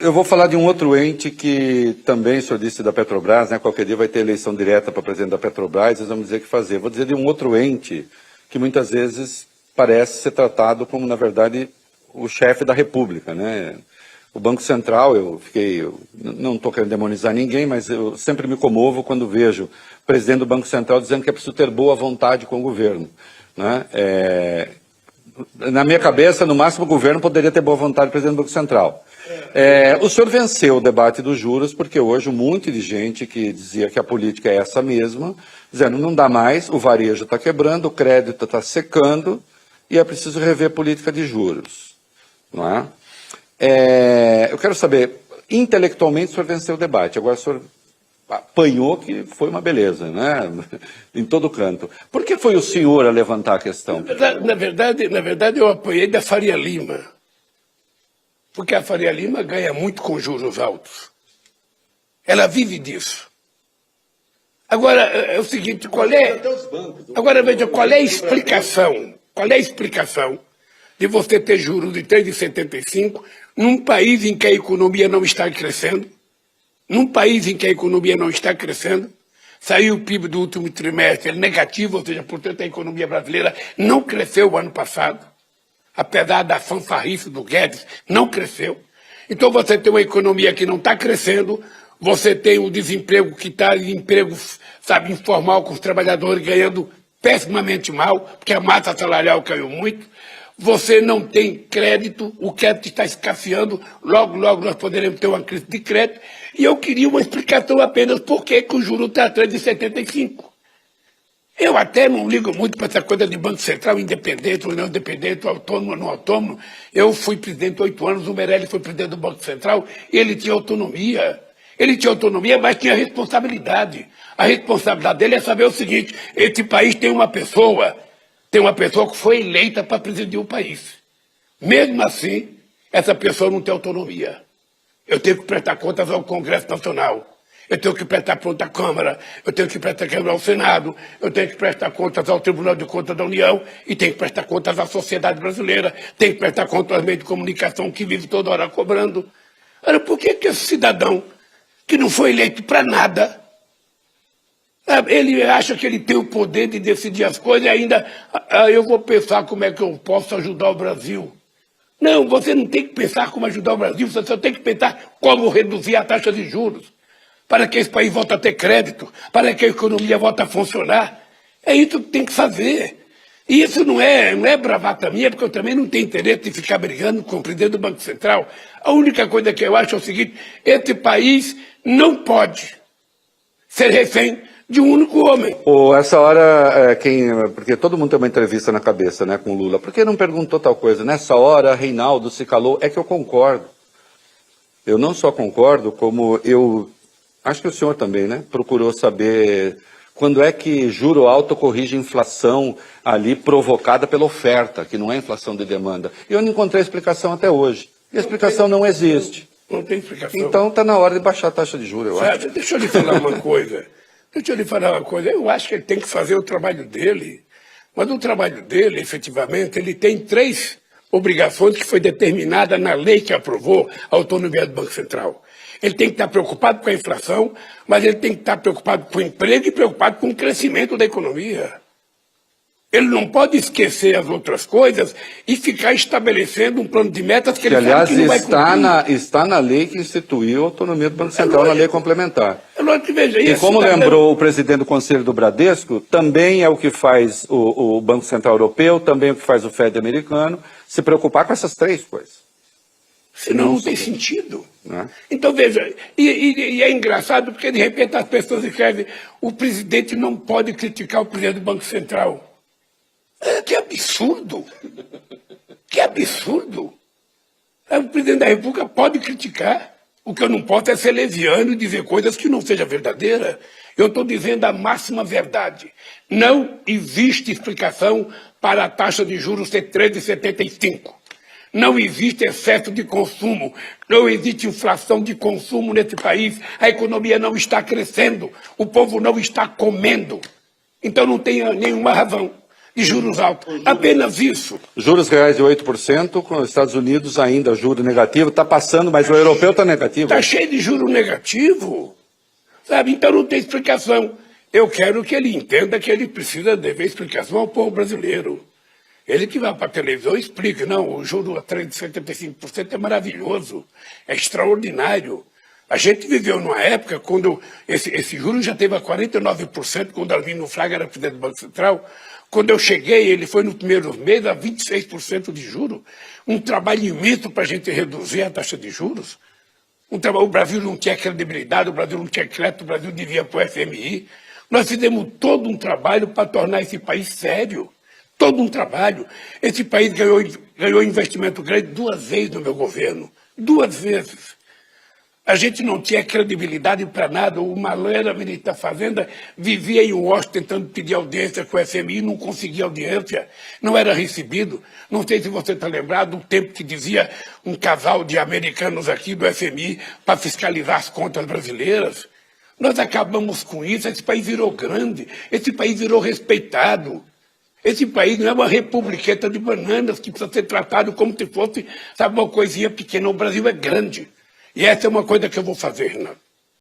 Eu vou falar de um outro ente que também, o senhor disse da Petrobras, né? Qualquer dia vai ter eleição direta para presidente da Petrobras, eles vão dizer o que fazer. Vou dizer de um outro ente que muitas vezes parece ser tratado como, na verdade, o chefe da República, né? O Banco Central, eu não estou querendo demonizar ninguém, mas eu sempre me comovo quando vejo o presidente do Banco Central dizendo que é preciso ter boa vontade com o governo, né? Na minha cabeça, no máximo, o governo poderia ter boa vontade, presidente do Banco Central. O senhor venceu o debate dos juros, porque hoje um monte de gente que dizia que a política é essa mesma, dizendo não dá mais, o varejo está quebrando, o crédito está secando e é preciso rever a política de juros. Não é? Eu quero saber, intelectualmente o senhor venceu o debate, agora o senhor apanhou, que foi uma beleza, né? Em todo canto. Por que foi o senhor a levantar a questão? Na verdade, eu apoiei da Faria Lima. Porque a Faria Lima ganha muito com juros altos. Ela vive disso. Agora, é o seguinte, Agora, veja, qual é a explicação? Qual é a explicação de você ter juros de 3,75 num país em que a economia não está crescendo? Num país em que a economia não está crescendo, saiu o PIB do último trimestre negativo, ou seja, portanto, a economia brasileira não cresceu o ano passado. Apesar da fanfarrice do Guedes, não cresceu. Então você tem uma economia que não está crescendo, você tem o desemprego que está em emprego, sabe, informal, com os trabalhadores ganhando pessimamente mal, porque a massa salarial caiu muito. Você não tem crédito, o crédito está escasseando, logo nós poderemos ter uma crise de crédito. E eu queria uma explicação apenas por que o juro está atrás de 75. Eu até não ligo muito para essa coisa de Banco Central independente ou não independente, autônomo ou não autônomo. Eu fui presidente 8 anos, o Meirelles foi presidente do Banco Central, e ele tinha autonomia. Ele tinha autonomia, mas tinha responsabilidade. A responsabilidade dele é saber o seguinte: esse país tem uma pessoa que foi eleita para presidir o país. Mesmo assim, essa pessoa não tem autonomia. Eu tenho que prestar contas ao Congresso Nacional. Eu tenho que prestar contas à Câmara, eu tenho que prestar contas ao Senado, eu tenho que prestar contas ao Tribunal de Contas da União e tenho que prestar contas à sociedade brasileira, tenho que prestar contas aos meios de comunicação que vive toda hora cobrando. Ora, por que esse cidadão que não foi eleito para nada, ele acha que ele tem o poder de decidir as coisas e ainda eu vou pensar como é que eu posso ajudar o Brasil? Não, você não tem que pensar como ajudar o Brasil, você só tem que pensar como reduzir a taxa de juros, para que esse país volte a ter crédito, para que a economia volte a funcionar. É isso que tem que fazer. E isso não é bravata minha, porque eu também não tenho interesse em ficar brigando com o presidente do Banco Central. A única coisa que eu acho é o seguinte: esse país não pode ser refém de um único homem. Essa hora, porque todo mundo tem uma entrevista na cabeça, né, com o Lula. Por que não perguntou tal coisa? Nessa hora, Reinaldo se calou. É que eu concordo. Eu não só concordo, como eu acho que o senhor também, né, procurou saber quando é que juro alto corrige inflação ali provocada pela oferta, que não é inflação de demanda. E eu não encontrei explicação até hoje. E a explicação não existe. Não tem explicação. Então está na hora de baixar a taxa de juros, eu acho. Deixa eu lhe falar uma coisa. Eu acho que ele tem que fazer o trabalho dele. Mas o trabalho dele, efetivamente, ele tem 3 obrigações que foi determinada na lei que aprovou a autonomia do Banco Central. Ele tem que estar preocupado com a inflação, mas ele tem que estar preocupado com o emprego e preocupado com o crescimento da economia. Ele não pode esquecer as outras coisas e ficar estabelecendo um plano de metas que ele aliás, sabe que não vai cumprir. Está na lei que instituiu a autonomia do Banco Central, na lei complementar. Veja, e como lembrou o presidente do Conselho do Bradesco, também é o que faz o Banco Central Europeu, também é o que faz o Fed americano, se preocupar com essas 3 coisas. Senão não tem sentido. Né? Então, veja, e é engraçado porque, de repente, as pessoas escrevem: o presidente não pode criticar o presidente do Banco Central. Que absurdo! Que absurdo! O presidente da República pode criticar. O que eu não posso é ser leviano e dizer coisas que não sejam verdadeiras. Eu estou dizendo a máxima verdade. Não existe explicação para a taxa de juros ser 13,75. Não existe excesso de consumo, não existe inflação de consumo nesse país, a economia não está crescendo, o povo não está comendo. Então não tem nenhuma razão de juros altos. Apenas isso. Juros reais de 8%, com os Estados Unidos ainda juro negativo, está passando, mas o europeu está negativo. Está cheio de juro negativo, sabe? Então não tem explicação. Eu quero que ele entenda que ele precisa dever explicação ao povo brasileiro. Ele que vai para a televisão e explica, não, o juro a 375% é maravilhoso, é extraordinário. A gente viveu numa época quando esse juro já teve a 49%, quando Arlindo Fraga era presidente do Banco Central. Quando eu cheguei, ele foi no primeiro mês a 26% de juros. Um trabalho imenso para a gente reduzir a taxa de juros. O Brasil não tinha credibilidade, o Brasil não tinha crédito, o Brasil devia para o FMI. Nós fizemos todo um trabalho para tornar esse país sério. Todo um trabalho. Esse país ganhou investimento grande 2 vezes no meu governo. 2 vezes. A gente não tinha credibilidade para nada. O malandro era ministro da Fazenda, vivia em Washington tentando pedir audiência com o FMI, não conseguia audiência, não era recebido. Não sei se você está lembrado do tempo que dizia um casal de americanos aqui do FMI para fiscalizar as contas brasileiras. Nós acabamos com isso, esse país virou grande, esse país virou respeitado. Esse país não é uma republiqueta de bananas que precisa ser tratado como se fosse, sabe, uma coisinha pequena. O Brasil é grande. E essa é uma coisa que eu vou fazer, Renato.